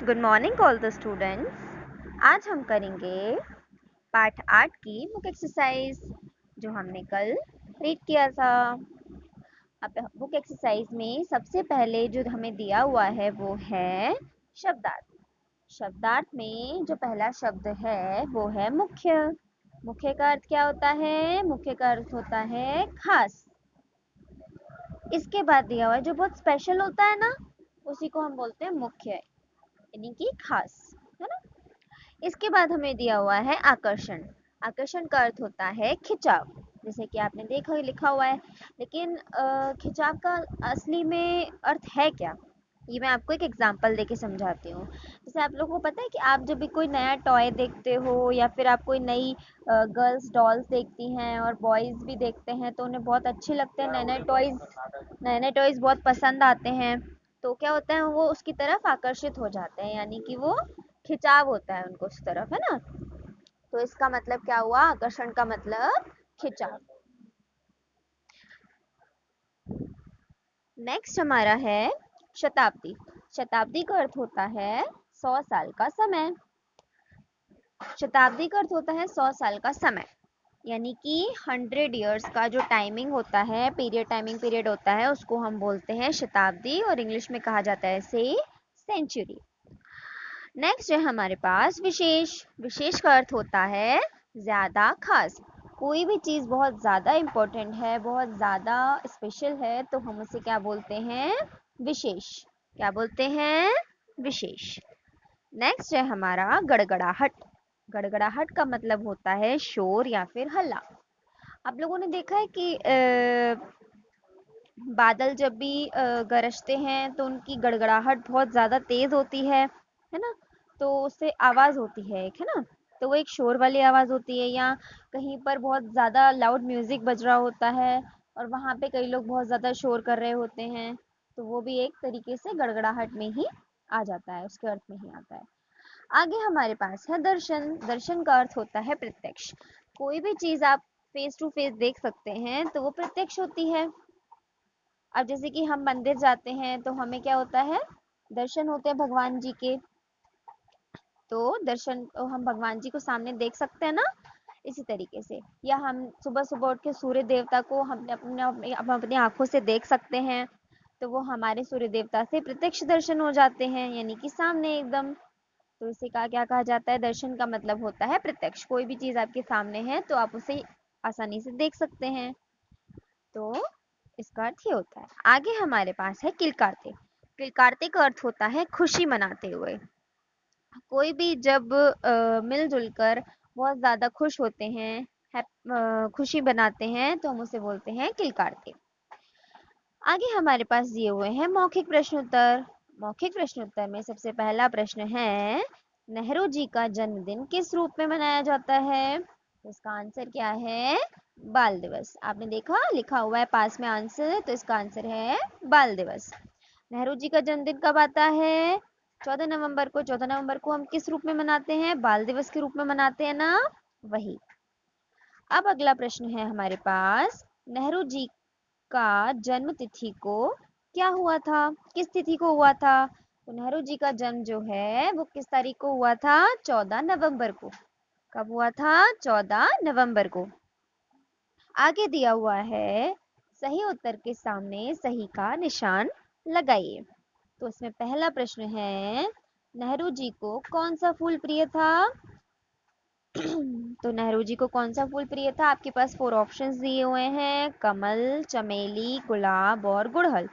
Good morning all the students. आज हम करेंगे पार्ट 8 की बुक एक्सरसाइज जो हमने कल रीड किया था। अब बुक एक्सरसाइज में सबसे पहले जो हमें दिया हुआ है वो है शब्दार्थ। शब्दार्थ में जो पहला शब्द है वो है मुख्य। मुख्य का अर्थ क्या होता है? मुख्य का अर्थ होता है खास। इसके बाद दिया हुआ है जो बहुत स्पेशल होता है ना, उसी को हम बोलते हैं मुख्य, यानी कि खास, है ना। इसके बाद हमें दिया हुआ है आकर्षण। आकर्षण का अर्थ होता है खिंचाव, जैसे कि आपने देखा लिखा हुआ है। लेकिन खिंचाव का असली में अर्थ है क्या, ये मैं आपको एक एग्जांपल देके समझाती हूँ। जैसे आप लोगों को पता है कि आप जब भी कोई नया टॉय देखते हो या फिर आप कोई नई गर्ल्स डॉल्स देखती हैं और बॉयज़ भी देखते हैं तो उन्हें बहुत अच्छे लगते हैं, नए नए टॉयज़ बहुत पसंद आते हैं। तो क्या होता है, वो उसकी तरफ आकर्षित हो जाते हैं, यानी कि वो खिंचाव होता है उनको उस तरफ, है ना। तो इसका मतलब क्या हुआ? आकर्षण का मतलब खिंचाव। नेक्स्ट हमारा है शताब्दी। शताब्दी का अर्थ होता है 100 साल का समय। शताब्दी का अर्थ होता है 100 साल का समय, यानी कि 100 इयर्स का जो टाइमिंग होता है, टाइमिंग पीरियड होता है, उसको हम बोलते हैं शताब्दी, और इंग्लिश में कहा जाता है इसे सेंचुरी। नेक्स्ट है हमारे पास विशेष। विशेष का अर्थ होता है ज्यादा खास। कोई भी चीज बहुत ज्यादा इम्पोर्टेंट है, बहुत ज्यादा स्पेशल है, तो हम उसे क्या बोलते हैं? विशेष। क्या बोलते हैं? विशेष। नेक्स्ट है हमारा गड़गड़ाहट। गड़गड़ाहट का मतलब होता है शोर या फिर हल्ला। आप लोगों ने देखा है कि बादल जब भी गरजते हैं तो उनकी गड़गड़ाहट बहुत ज़्यादा तेज़ होती है ना। तो उससे आवाज़ होती है एक, है ना। तो वो एक शोर वाली आवाज़ होती है, या कहीं पर बहुत ज़्यादा लाउड म्यूज़िक बज रहा होता है और वहाँ पे कई लोग बहुत ज़्यादा शोर कर रहे होते हैं, तो वो भी एक तरीके से गड़गड़ाहट में ही आ जाता है, उसके अर्थ में ही आता है। आगे हमारे पास है दर्शन। दर्शन का अर्थ होता है प्रत्यक्ष। कोई भी चीज़ आप फेस टू फेस देख सकते हैं तो वो प्रत्यक्ष होती है। अब जैसे कि हम मंदिर जाते हैं तो हमें क्या होता है? दर्शन होते हैं भगवान जी के। तो दर्शन तो हम भगवान जी को सामने देख सकते हैं ना, इसी तरीके से। या हम सुबह सुबह उठ के सूर्य देवता को हम अपनी आंखों से देख सकते हैं, तो वो हमारे सूर्य देवता से प्रत्यक्ष दर्शन हो जाते हैं, यानी कि सामने एकदम। तो इसे का क्या कहा जाता है? दर्शन का मतलब होता है प्रत्यक्ष। कोई भी चीज आपके सामने है तो आप उसे आसानी से देख सकते हैं, तो इसका अर्थ ये होता है। आगे हमारे पास है किलकारते। किलकारते का अर्थ होता है खुशी मनाते हुए। कोई भी जब मिलजुल कर बहुत ज्यादा खुश होते हैं, खुशी बनाते हैं, तो हम उसे बोलते हैं किलकारते। आगे हमारे दिए दिए हुए हैं मौखिक प्रश्न उत्तर। मौखिक प्रश्न उत्तर में सबसे पहला प्रश्न है, नेहरू जी का जन्मदिन किस रूप में मनाया जाता है? तो इसका आंसर क्या है? बाल दिवस। आपने देखा लिखा हुआ है पास में आंसर, तो इसका आंसर है बाल दिवस। नेहरू जी का जन्मदिन कब आता है? 14 नवंबर को। 14 नवंबर को हम किस रूप में मनाते हैं? बाल दिवस के रूप में मनाते हैं ना, वही। अब अगला प्रश्न है हमारे पास, नेहरू जी का जन्म तिथि को क्या हुआ था? किस तिथि को हुआ था? तो नेहरू जी का जन्म जो है वो किस तारीख को हुआ था? 14 नवंबर को। कब हुआ था? 14 नवंबर को। आगे दिया हुआ है, सही उत्तर के सामने सही का निशान लगाइए। तो इसमें पहला प्रश्न है, नेहरू जी को कौन सा फूल प्रिय था? तो नेहरू जी को कौन सा फूल प्रिय था? आपके पास 4 ऑप्शंस दिए हुए हैं, कमल, चमेली, गुलाब और गुड़हल।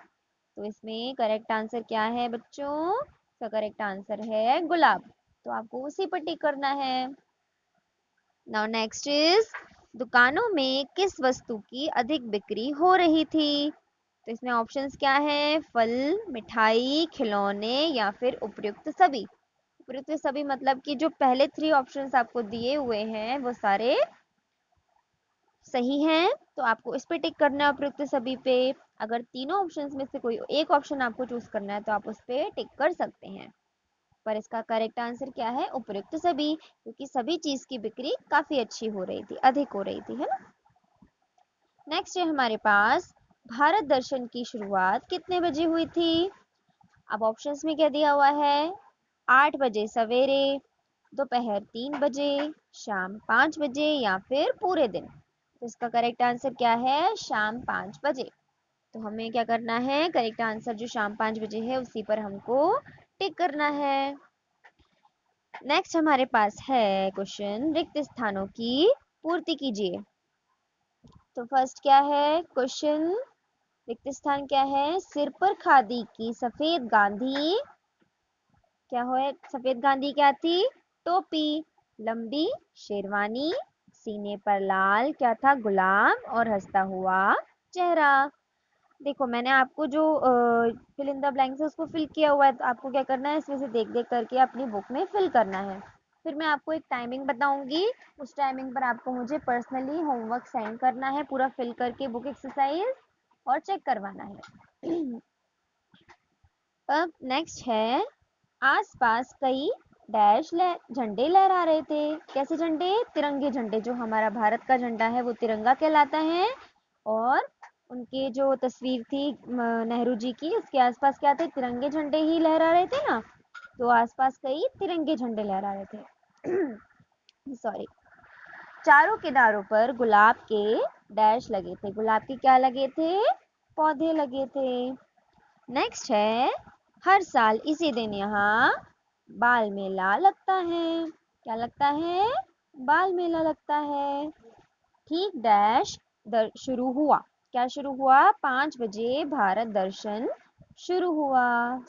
तो इसमें करेक्ट आंसर क्या है बच्चों? इसका करेक्ट आंसर है गुलाब। तो आपको उसी पर टिक करना है। नाउ नेक्स्ट इज, दुकानों में किस वस्तु की अधिक बिक्री हो रही थी? तो इसमें ऑप्शंस क्या है? फल, मिठाई, खिलौने या फिर उपयुक्त सभी। उपयुक्त सभी मतलब कि जो पहले 3 ऑप्शंस आपको दिए हुए हैं वो सारे सही हैं, तो आपको इस पे टिक करना है उपयुक्त सभी पे। अगर तीनों ऑप्शंस में से कोई एक ऑप्शन आपको चूज करना है तो आप उस पे टिक कर सकते हैं, पर इसका करेक्ट आंसर क्या है? उपयुक्त सभी, क्योंकि सभी चीज की बिक्री काफी अच्छी हो रही थी, अधिक हो रही थी, है ना। नेक्स्ट है हमारे पास, भारत दर्शन की शुरुआत कितने बजे हुई थी? अब ऑप्शंस में क्या दिया हुआ है? 8 बजे सवेरे, दोपहर 3 बजे, शाम 5 बजे या फिर पूरे दिन? तो इसका करेक्ट आंसर क्या है? शाम 5 बजे। तो हमें क्या करना है? करेक्ट आंसर जो शाम 5 बजे है उसी पर हमको टिक करना है। नेक्स्ट हमारे पास है क्वेश्चन, रिक्त स्थानों की पूर्ति कीजिए। तो फर्स्ट क्या है क्वेश्चन? रिक्त स्थान क्या है? सिर पर खादी की सफेद गांधी, क्या हो? सफेद गांधी क्या थी? टोपी, लंबी शेरवानी, सीने पर लाल क्या था? गुलाब, और हंसता हुआ चेहरा। देखो मैंने आपको जो फिल इन द ब्लैंक्स है उसको फिल किया हुआ है, तो आपको क्या करना है? इसमें से देख देख करके अपनी बुक में फिल करना है। फिर मैं आपको एक टाइमिंग बताऊंगी, उस टाइमिंग पर आपको मुझे पर्सनली होमवर्क सेंड करना है पूरा फिल करके बुक एक्सरसाइज, और चेक करवाना है। अब नेक्स्ट है, आसपास कई डैश झंडे लहरा रहे थे। कैसे झंडे? तिरंगे झंडे। जो हमारा भारत का झंडा है वो तिरंगा कहलाता है। और उनके जो तस्वीर थी नेहरू जी की, उसके आसपास क्या थे? तिरंगे झंडे ही लहरा रहे थे ना, तो आसपास कई तिरंगे झंडे लहरा रहे थे। सॉरी। चारों किनारों पर गुलाब के डैश लगे थे। गुलाब के क्या लगे थे? पौधे लगे थे। नेक्स्ट है, हर साल इसी दिन यहाँ बाल मेला लगता है। क्या लगता है? बाल मेला लगता है। ठीक डैश शुरू हुआ। क्या शुरू हुआ? 5 बजे भारत दर्शन शुरू हुआ।